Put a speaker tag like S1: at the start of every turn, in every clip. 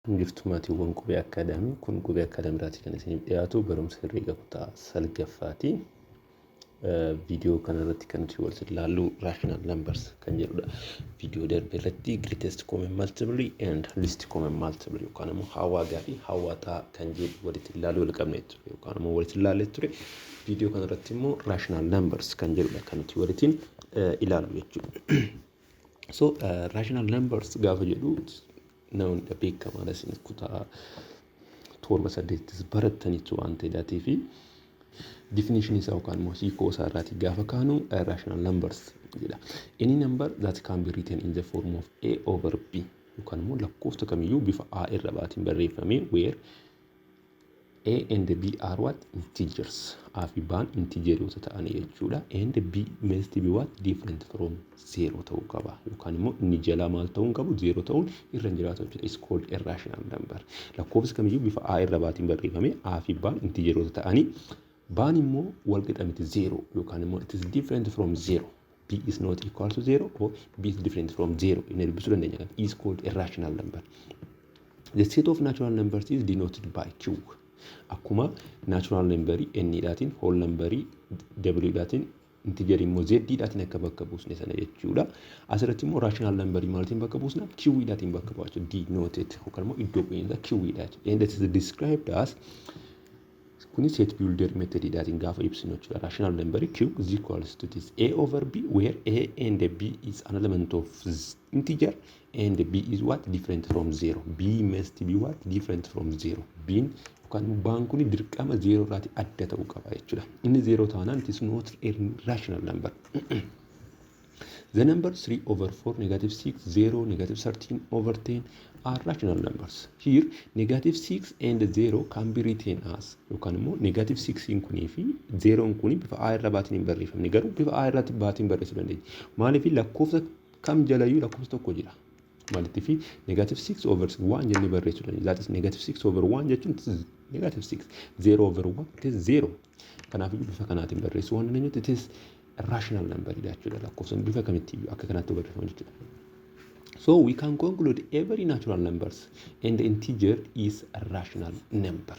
S1: Injiftumaatiiwwan qubee akkaadaamii kun qubee akkaadaamiraati kan isiniif dhiyaatu barumsa herreega kutaa salgaffaati. Viidiyoo kanarratti kan nuti walitti ilaallu rational numbers kan jedhudha. Viidiyoo darbe irratti greatest common multiple and least common multiple yookaan immoo hawaagaa fi hawaataa kan jedhu walitti ilaaluu jalqabne ture yookaan immoo walitti ilaalle ture. Viidiyoo kanarratti immoo rational numbers kan jedhudha kan nuti walitti ilaallu jechuudha. So rational numbers gaafa jedhu namoonni beekamaa isin kutaa torba saddeettis barataniitu waan ta'eedhaatii fi definition isaa yookaan immoo hiikoo isaa irraati gaafa kaanu rational numbers jedha. Any number that can be written in the form of a over b yookaan immoo lakkoofsa kamiyyuu bifa a irra baatiin barreeffamee where a and b are what integers. A fi baan integeroota ta'anii jechuudha. And b must be what different from zero ta'uu qaba yookaan immoo inni jalaa maal ta'uu qabu zero ta'uun irra hin jiraatu jechuudha. Is called a rational number. Lakkoofsi kamiyyuu bifa a irra baatiin barreeffamee a fi baan integeroota ta'anii baan immoo wal qixa miti zero yookaan immoo it is different from zero. B is not equal to zero or b is different from zero. Inni dubbisuu dandeenya kan is called a rational number. The set of natural numbers is denoted by Q. Akkuma natural number n dhaatiin whole number w dhaatiin integer immoo z dhaatiin akka bakka buusne sana jechuudha. Asirratti immoo rational number maaltiin bakka buusna q dhaatiin bakka bu'aa denoted yookaan immoo iddoo bu'iinsa q dhaati. And it is described as kuni set builder method dhaatiin gaafa ibsinu jechuudha. Rational number q is equals to this a over b where a and b is an element of integer and b is what different from zero. B must be what different from zero. Being kan baan kun dirqama zero irraati adda ta'uu qaba jechuudha. Inni zero taanaan it is not a rational number. The number 3 over 4, negative 6, 0, negative 13 over 10 are rational numbers. Here, negative 6 and 0 can be written as yookaan immoo negative 6 in kunii fi 0 in kunii bifa a irra baatiin hin barreeffamne garuu bifa a irratti baatiin barreessuu dandeenya. Maaliif lakkoofsa kam jalayyuu lakkoofsa tokko jira. Maaliif fi negative 6 over 1 jennee barreessuu dandeenya. That is negative 6 over 1 jechuun negative 6. 0 over 1 it is 0. Kanaaf bifa kanaatiin barreessuu waan dandeenyutti it is a rational number jechuudha. Lakkoofsa bifa kamitti akka kanaatti barreeffamu jechuudha. So we can conclude every natural numbers and the integer is a rational number.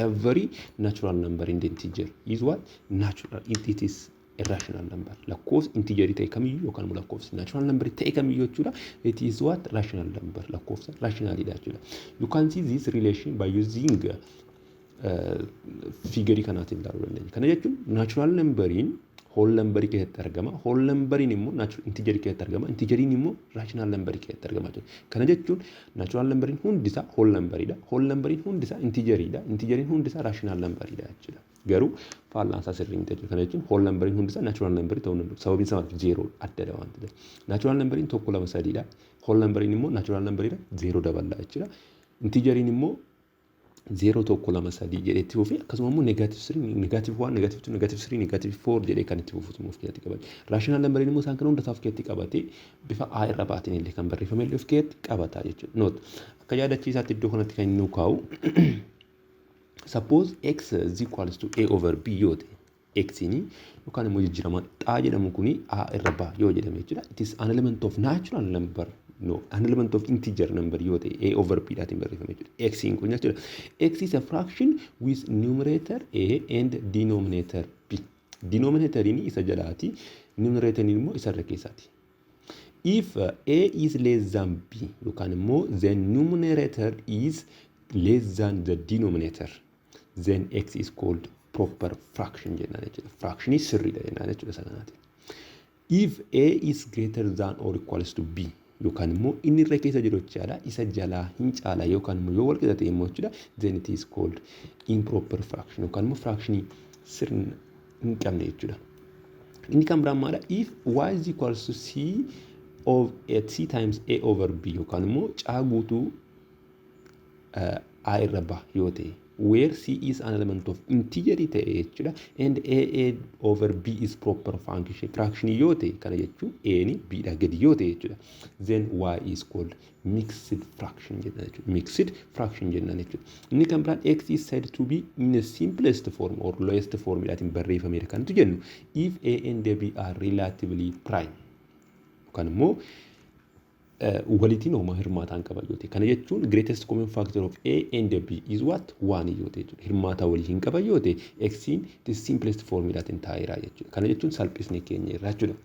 S1: Every natural number in the integer is what? Natural. It is a rational number. Lakkoofsa integer ta'e kamiyyuu yookaan immoo lakkoofsa natural number ta'e kamiyyuu jechuudha. It is what? Rational number. Lakkoofsa rational jechuudha. You can see this relation by using figure kanaatiin ilaaluu dandeenya. Kana jechuun natural numberiin whole number keessatti argama. Whole numberiin immoo natural integer keessatti argama. Integeriin immoo rational number keessatti argama. Kana jechuun natural numberiin hundisaa whole numberidha. Whole numberiin hundisaa integeridha. Integeriin hundisaa rational numberidha jechuudha. Garuu faallaan isaa sirrii hin ta'u. Kana jechuun whole numberiin hundisaa natural number ta'uu danda'u. Sababiin isaa zero addadha waan ta'eef. Natural numberiin tokko lama sadiidha. Whole numberiin immoo natural numberidha. Zero daballaa jechuudha. Integeriin immoo 0 tokko lama sadii jedhetti fufi akkasuma immoo negative 3 negative 1 negative 2 negative 3 negative 4 jedhee kan itti fufutu of keessatti qabate. Rational number immoo isaan kan hundasaa of keessatti qabate bifa a irra baatiin illee kan barreeffame illee of keessatti qabata jechuudha. Note akka yaadachiisaatti iddoo kanatti kan inni kaa'u suppose x is equals to a over b yoo ta'e x ni yookaan immoo jijjiirama xaa jedhamu kuni a irra baa yoo jedhame jechuudha. It is an element of natural number. No, an element of integer number yoo ta'e a over b dhaatiin barreeffame jechuudha. X in kun jechuudha. X is a fraction with numerator a and denominator b. Denominator inni isa jalaati, numerator inni immoo isa irra keessaati. If a is less than b yookaan immoo the numerator is less than the denominator, then x is called proper fraction jennaan jechuudha. Fraction sirriidha jennaan jechuudha sananaati. If a is greater than or equals to b yookaan immoo inni irra keessa jiru jechaadha isa jalaa hin caala yookaan immoo yoo wal qixa ta'e immoo jechuudha then it is called improper fraction yookaan immoo fraction sirna hin qabne jechuudha. Inni kan biraan maadha if y is equals to c of c times a over b yookaan immoo caa guutuu a irra ba yoo ta'e where c is an element of integer ta'e jechuudha and a over b is proper fraction yoo ta'e kana jechuun a ni b dha gadi yoo ta'e jechuudha then y is called mixed fraction jennaan jechuudha. Mixed fraction jennaan jechuudha. Inni kan biraan x is said to be in the simplest form or lowest form dhaatiin barreeffameera kan tu jennu if a and b are relatively prime yookaan immoo walitiin homaa hirmaataan qaba yoo ta'e. Kana jechuun greatest common factor of A and B is what? 1 yoo ta'e jechuudha. Hirmaataa walii hin qaba yoo ta'e X'n the simplest formulaatiin taa'eera jechuudha. Kana jechuun salphisnee keenya irraa jechuudha.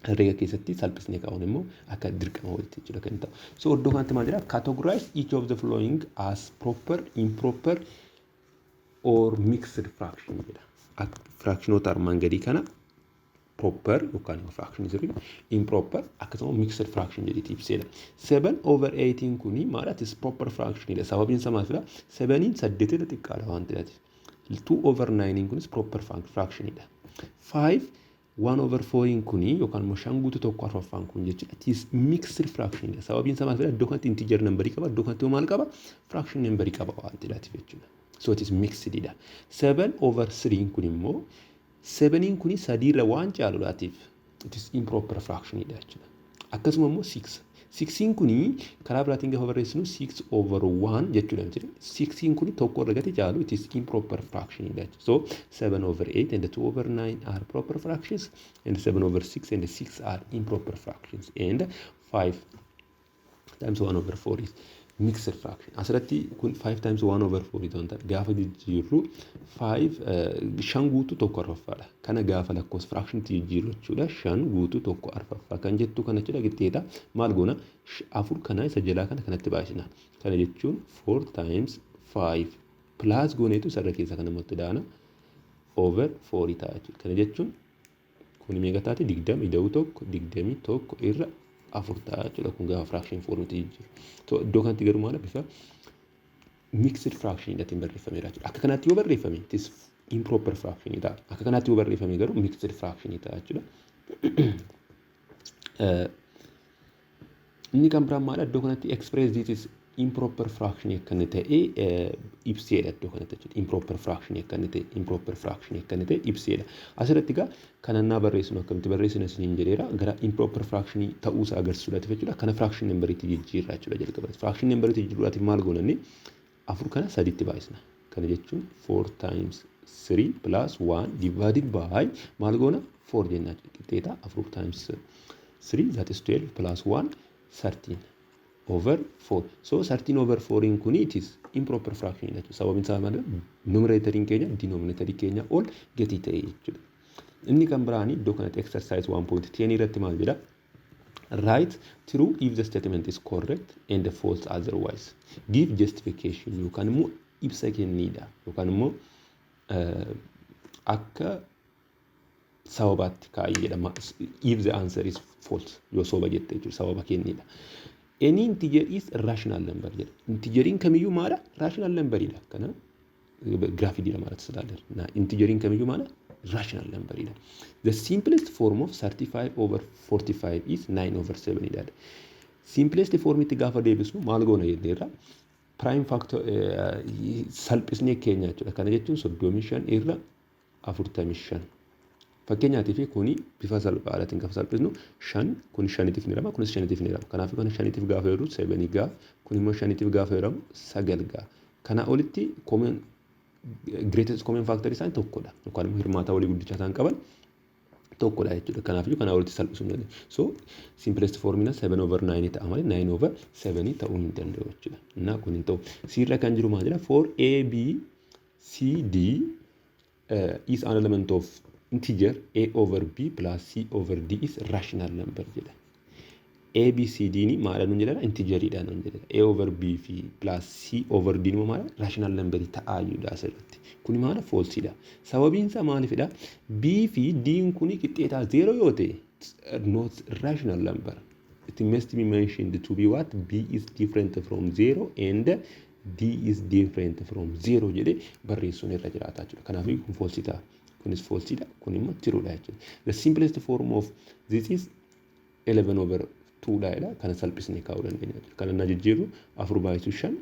S1: Herrega keessatti salphisnee kaa'uun immoo akka dirqama walitti jechuudha kan ta'u. So iddoo kanatti maal jedhaa? Categorize each of the following as proper, improper or mixed fraction jedha. Fractionoota armaan gadii kana proper yookaan fraction is improper akkasuma mixed fraction jedhiti ibseedha. 7/8 kuni maalatis proper fraction jedha. Sababiin isaa maal? 7in 8 xiqqaadha waan ta'eef. 2/9 kunis proper fraction jedha. 5/1/4 kuni yookaan immoo 5/4 kun jechuudha. It is mixed fraction jedha. Sababiin isaa maal? Iddoo kanatti integer number qaba, iddoo kanatti maal qaba? Fraction number qaba waan ta'eef jechuudha. So it is mixed jedha. 7/3 kun immoo 7in kuni sadiirra waan caalulaatiif it is improper fraction jedha jechuudha. Akkasuma immoo 6. 6in kuni karaa biraatiin gaafa barreessinu 6/1 jechuudha jechuudha. 6in kuni tokko irra gati caalu it is improper fraction jedha jechuudha. So 7/8 and 2/9 are proper fractions and 7/6 and 6 are improper fractions and 5 times 1/4 is mixed fraction. Asirratti kun 5 times 1/4 ta'uu ta'a. Gaafa jijjiirru 5 guutuu tokko arfaffaadha. Kana gaafa lakkoofsa fraction jijjiirru jechuudha. 5 guutuu tokko arfaffaa kan jettu kana jechuudha qixxeeta. Maal goona? 4 kana isa jalaa kana kanatti baasina. Kana jechuun 4 times 5 plus gooneetu sarara keessa kana namatti daana over 4 ta'a jechuudha. Kana jechuun kun meeqa taate 20 ida'uu tokko 21 irra 4 ta'a jechuudha. Kun gaafa fraction formuutti jijjiirru. So iddoo kanatti garuu maal bifa mixed fraction jedhatiin barreeffamee jira. Akka kanatti yoo barreeffame it is improper fraction ta'a. Akka kanatti yoo barreeffame garuu mixed fraction ta'a jechuudha. Inni kan biraan maal iddoo kanatti express this is improper fraction kan ta'e ibseedha iddoo kanatti jechuudha. Improper fraction kan ta'e ibseedha. Asirratti egaa kanannaa barreessinu akkamitti barreessina isiniin jedheera gara improper fraction ta'uu isaa agarsiisuudhaaf jechuudha. Kana fraction number'itti jijjiirraa jechuudha jalqaba. Fraction number'itti jijjiiruudhaaf maal goonanni 4 kana 3tti baay'isna. Kana jechuun 4 times 3 plus 1 divided by maal goona 4 jennaa qixxeeta 4 times 3 that is 12 plus 1 13 over 4. So 13/4 in kuni it is improper fraction jechuudha. Sababiin isaa maal? Numerator keenya denominator keenya ol gati ta'e jechuudha. Inni kan biraani iddoo kanatti exercise 1.10 irratti maal jedha? Write true if the statement is correct and false otherwise. Give justification yookaan immoo ibsa kenniidha. Yookaan immoo akka sababaatti kaa'ii jedhama. If the answer is false yoo soba jette jechuudha sababa kenniidha. Any integer is rational number jedha. Integeriin kamiyyuu maala? Rational number idha. Kana graafii dira maalatti salaalar. Na integeriin kamiyyuu maala? Rational number idha. The simplest form of 35/45 is 9/7 idha. Simplest form itti gaafa deebisnu maal goona jedheerra? Prime factor salphisnee keenya jechuudha. Kana jechuun 35 irra 45. Fakkeenyaatiif kuni bifa salphaadhaatiin gaafa salphisnu 5 kun 5tiif ni rama kunis 5tiif ni rama. Kanaaf kana 5tiif gaafa yeroo 7 gaaf kun immoo 5tiif gaafa yeroo 9 gaaf. Kana olitti greatest common factor isaan tokkodha. Yookaan immoo hirmaataa walii guddicha isaan qaban tokkodha jechuudha. Kanaaf kana olitti salphisuu ni dandeenya. So simplest formula 7/9 ta'a malee 9/7 ta'uu hin danda'u jechuudha. Innaa kun hin ta'u. Sirra kan jiru maal jedha? For A, B, C, D is an element of integer A over B plus C over D is rational number jedha. A, B, C, D ni maala nun jedhara? Integeridha nun jedhara. A over B plus C over D ni maala? Rational number ta'ayyuudha asirratti. Kuni maala? Falseidha. Sababiin isaa maalifidha? B fi D kuni qixxeetaa 0 yoo ta'e not rational number. It must be mentioned to be what? B is different from 0 and D is different from 0 jedhee barreessuun irra jiraata jechuudha. Kanaaf kun falseidha. Kunis falseidha. Kun immoo tiruudha jechuudha. The simplest form of this is 11/2 dha. Kana salphisnee kaa'uu dandeenya jechuudha. Kana na jijjiirru 4/5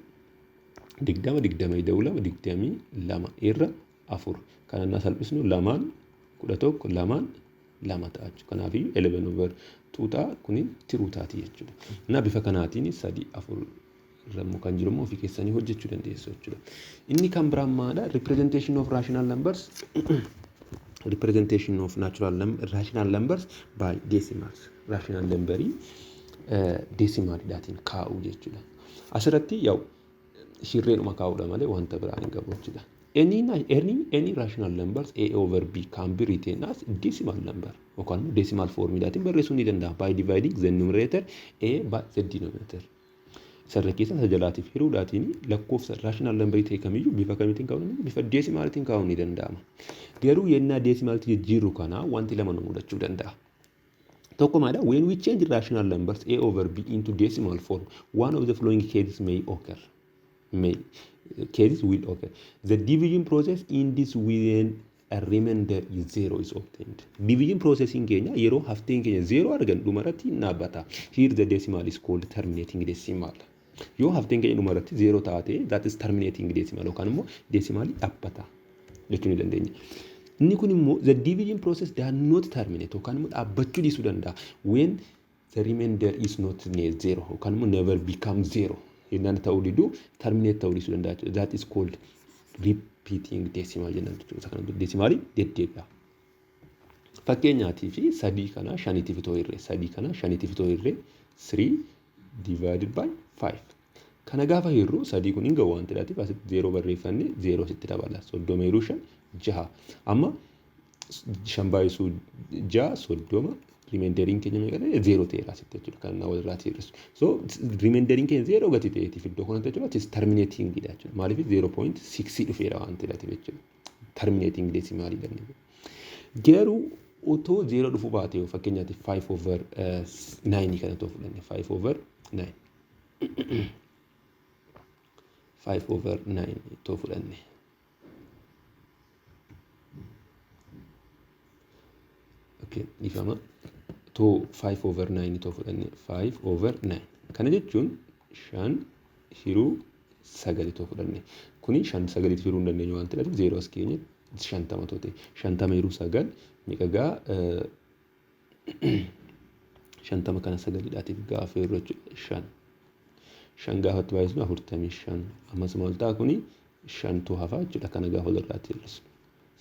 S1: 20 22 irra 4. Kana na salphisnu 2 11 2 ta'a jechuudha. Kanaaf 11/2 ta'a. Kuni tiruu taati jechuudha. Na bifa kanaatiin 3 4 rammoo kan jiru immoo ofii keessanii hojjechuu dandeessu jechuudha. Inni kan biraan maadha? Representation of rational numbers. Representation of rational numbers by decimals. Rational number deesimaaliidhaatiin kaa'uu jechuudha. Asirratti yaa'u shirreedhuma kaa'uudha malee wanta biraan hin qabu jechuudha. Any rational numbers A over B can be written as decimal number yookaan decimal formuudhaatiin barreessuun ni danda'ama by dividing the numerator A by the denominator. Sarara keessa isa jalaatiif hiruudhaatiin lakkoofsa rational number ta'e kamiyyuu bifa kamiitiin kaa'uun bifa deesimaalitiin kaa'uun ni danda'ama. Garuu yennaa deesimaalitti jijjiirru kana wanti lama nu mudachuu danda'a. Tokko maadha, when we change rational numbers A over B into decimal form, one of the following cases will occur. The division process in this when a remainder is zero is obtained. Division processing keenya yeroo hafteen keenya zero argan dhumarratti naabbata. Here the decimal is called terminating decimal. Yoo hafteen keenya dhumarratti zero taate that is terminating decimal yookaan immoo decimal dhaabbata jechuu ni dandeenya. Inni kun immoo the division process does not terminate yookaan immoo dhaabbachuu dhiisuu danda'a when the remainder is not near zero yookaan immoo never become zero. Yennaan ta'uu diduu terminate ta'uu dhiisuu danda'a. That is called repeating decimal jennaan jechuudha. Kana desimaalii deddeebi'a. Fakkeenyaatiif sadii kana shaniitiif itoo hirree 3 divided by 5. Kana gaafa hirru sadii kun hin gahu waan ta'eef asitti 0 barreeffanne 0 sitti dabala. 30 6. Amma 5 baay'isuu 6 30 remaining keenya meeqadha 0 ta'eera asitti jechuudha. Kan nama walirraa hir'isu. So remaining keenya 0 gati ta'eetiif iddoo kanatti jechuudha. It is terminating dha jechuudha. Maaliif 0.6 dhufeera waan ta'eef jechuudha. Terminating decimaalii dha. Garuu otoo 0 dhufuu baatee fakkeenyaatti 5 over 9 kana too fudhanne 5 over 9 5 over 9 too fudhanne okay ifama too 5 over 9 too fudhanne 5 over 9 kana jechuun 5 hiruu 9 too fudhanne kuni 5 9 hiruu hin dandeenyu waan ta'eef 0 as keenya 50 too ta'e 50 hiruu 9 miqagaa 50 kana 9 dhaatiif gaafa yeroo 5 gaafa baay'isnu 45 ammas maal ta'a kuni 5 too hafa jechuudha kana gaafa walirraatti hir'isu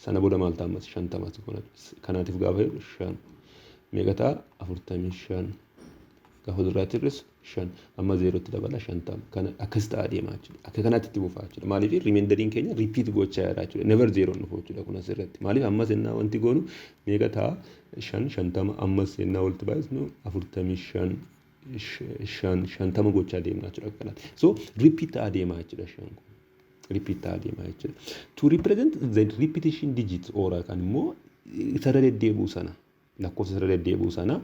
S1: sana booda maal ta'a ammas 50 kanaatiif gaafa yeroo 5 meeqa ta'a 45 gaafa walirraatti hir'isu 5 amma 0 tti dabala 50 kana akkas ta'a deemaa jechuudha akka kanaatti itti fufaa jechuudha maaliif remaining keenya repeat gochaa jira jechuudha never 0 dhufu jechuudha kun asirratti maaliif ammas ennaa wanti goonu meeqa ta'a 50 ammas ennaa walitti baay'isnu 45 50 gochaa deemnaa jechuudha akkanaatti so repeat ta'a deemaa jechuudha 5 repeat ta'a deemaa jechuudha to represent the repetition digits or kan immoo sarara deddeebuu sana lakkoofsa sarara deddeebuu sana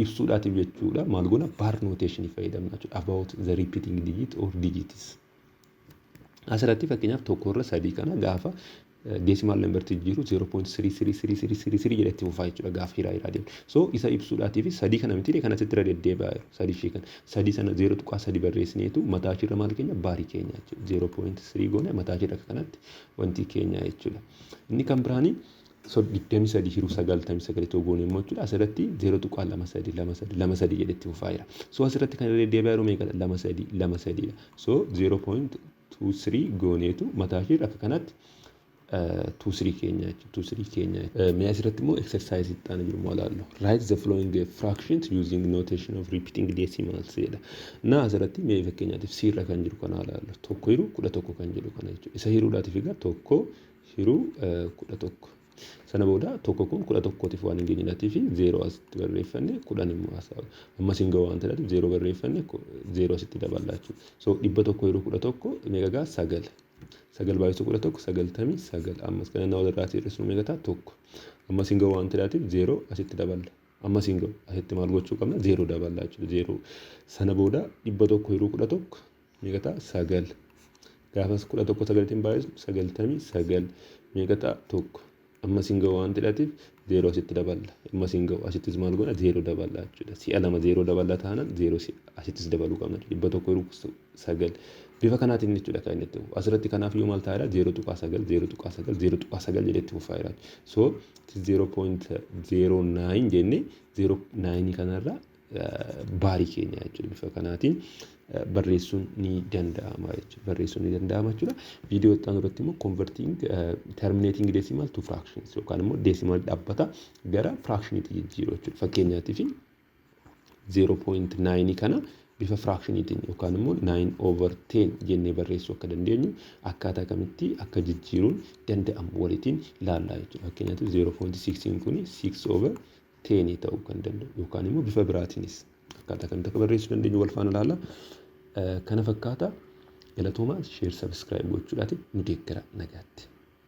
S1: ibsuudhaatiif jechuudha maal goona bar notation fayyadamna jechuudha about the repeating digit or digits asirratti fakkeenyaaf tokko irra sadii kana gaafa decimal number jiru 0.3333 jedhetti fufaa jechuudha gaafa hiraa deemu so isa ibsuudhaatiif sadii kana miti kana sitti irra deddeebi'aa jiru sadii shii kana sadii sana 0.3 barreessineetu mataa achirra maal keenya baarii keenya jechuudha 0.3 goone mataa achirra kanatti wanti keenya jechuudha inni kan biraanii so 23 hiruu 99 too goone immoo jechuudha asirratti 0.23 jedhetti fufaa jira so asirratti kan deddeebi'aa jiru meeqa 23 so 0.23 gooneetu mataa achirra kanatti 23 keenya mee asirratti immoo exercise itti jiru moo ilaallu write the following fractions using notation of repeating decimals jedha na asirratti mee fakkeenyaatiif sirra kan jiru kana ilaallu tokko hiruu 11 kan jedhu kana jechuudha isa hiruudhaatiif egaa tokko hiruu 11 sana booda tokko kun 11tiif waan hin geenyeetiif 0 asitti barreeffanne 10 immoo asaa ammas hin gahu waan ta'eef 0 barreeffanne 0 asitti daballaa jechuudha so 100 hiruu 11 meeqa 9 sagal baay'isuu 99 ammas kana na walirraatti hir'isnu meeqa ta'a tokko ammas hin gahu waan ta'eef 0 asitti daballa ammas hin gahu asitti maal gochuu qabna 0 daballaa jechuudha 0 sana booda 100 hiruu 11 meeqa ta'a 9 gaafas 11 sagaliitiin baay'isnu 99 meeqa ta'a tokko ammas hin gahu waan ta'eef 0 asitti daballa ammas hin gahu asittis maal goona 0 daballa jechuudha si'a lama 0 daballa taanaan 0 asittis dabaluu qabna 100 hiruu 9 bifa kanaatiin jechuudha kan inni ta'u asirratti kanaaf yoo maal ta'eera 0.9 jedhetti fufaa jira so 0.09 jenne 0.9 kanarra baarii keenya jechuudha bifa kanaatiin barreessuun ni danda'ama jechuudha viidiyoo itti aanutti immoo converting terminating decimal to fractions yookaan immoo decimal dhaabbata gara fractionitti jijjiiruu jechuudha fakkeenyaatiif 0.9 kana bifa fraactioniitiin yookaan immoo 9/10 jennee barreessuu akka dandeenyu akkaataa kamitti akka jijjiiruun danda'amu walitiin ilaallaa jechuudha. Fakkeenyaaf 0.6 kun 6/10 ta'uu kan danda'u yookaan immoo bifa biraatiinis akkaataa kamitti akka barreessuu dandeenyu wal faana ilaalla. Kana fakkaata galatoomaa share subscribe gochuudhaati nu deeggara nagaatti.